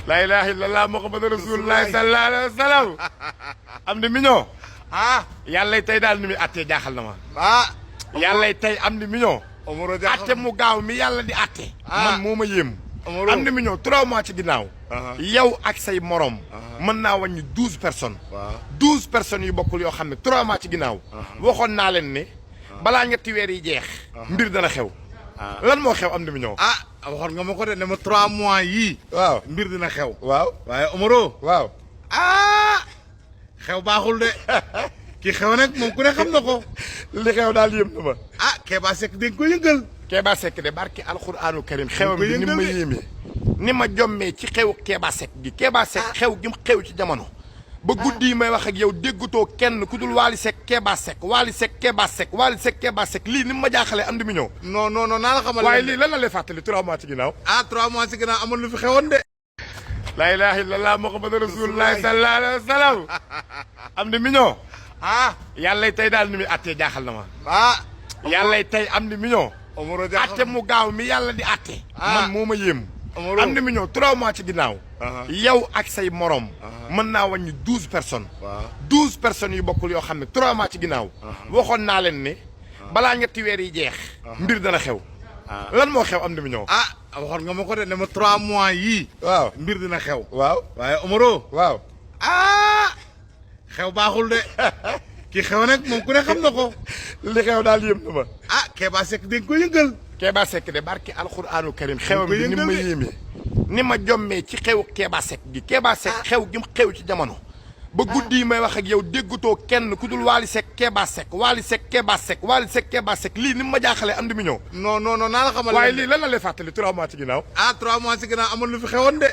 la ilaha illallah muhammadu rasulullah sallallahu alayhi wa sallam am di mignon yàlla tey daal ni muy attee jaaxal na ma yàlla tey am di mignon atte mu gaaw mi yàlla di atte man moo ma yéem am di mignon 3 mois ci ginnaaw yow ak say morom mën naa wàññi 12 personnes 12 personnes yu bokkul yoo xam ne 3 mois ci ginnaaw waxoon naa leen ne balaa ñetti weer yi jeex mbir dana xew lan moo xew am di mignon waxoon nga ma ko de ne ma 3 mois yii waaw mbir dina xew waaw waaye Omaro waaw xew baaxul de ki xew nag moom ku ne xam na ko li xew daal yéem na ma Kéba Seck dañ ko yëngal Kéba Seck de barki alxuraanu karim xewam bi ni ma yéemee ni ma jommee ci xew Kéba Seck gi Kéba Seck xew gi mu xew ci jamono ba guddi yi may wax ak yow déggutoo kenn ku dul Wally Seck Kéba Seck Wally Seck Kéba Seck Wally Seck Kéba Seck lii ni ma jaaxalee am di mignon non naa la xamal waaye lii lan la lay fàttali 3 mois ci ginnaaw 3 mois ci ginnaaw amoon lu fi xewoon de la ilaha illallah muhammadu rasulullah sallallahu alayhi wa sallam am di mignon yàlla tey daal ni muy attee jaaxal na ma yàlla tey am di mignon atte mu gaaw mi yàlla di atte man moo ma yéem am di mignon 3 mois ci ginnaaw yow ak say morom mën naa wàññi 12 personnes 12 personnes yu bokkul yoo xam ne 3 mois ci ginnaaw waxoon naa leen ne balaa ñetti weer yi jeex mbir dana xew lan moo xew am di mignon waxoon nga ma ko de ne ma 3 mois yii waaw mbir dina xew waaw waaye Omaro waaw xew baaxul de ki xew nag moom ku ne xam na ko li xew daal yéem na ma Kéba Seck dañ ko yëngal Kéba Seck de barki alxuraanu karim xewam bi ni ma yéemee ni ma jommee ci xew Kéba Seck gi Kéba Seck xew gi mu xew ci jamono ba guddi yi may wax ak yow déggutoo kenn ku dul Wally Seck Kéba Seck Wally Seck Kéba Seck Wally Seck Kéba Seck lii ni ma jaaxalee am di mignon non naa la xamal waaye lii lan la lay fàttali 3 mois ci ginnaaw 3 mois ci ginnaaw amoon lu fi xewoon de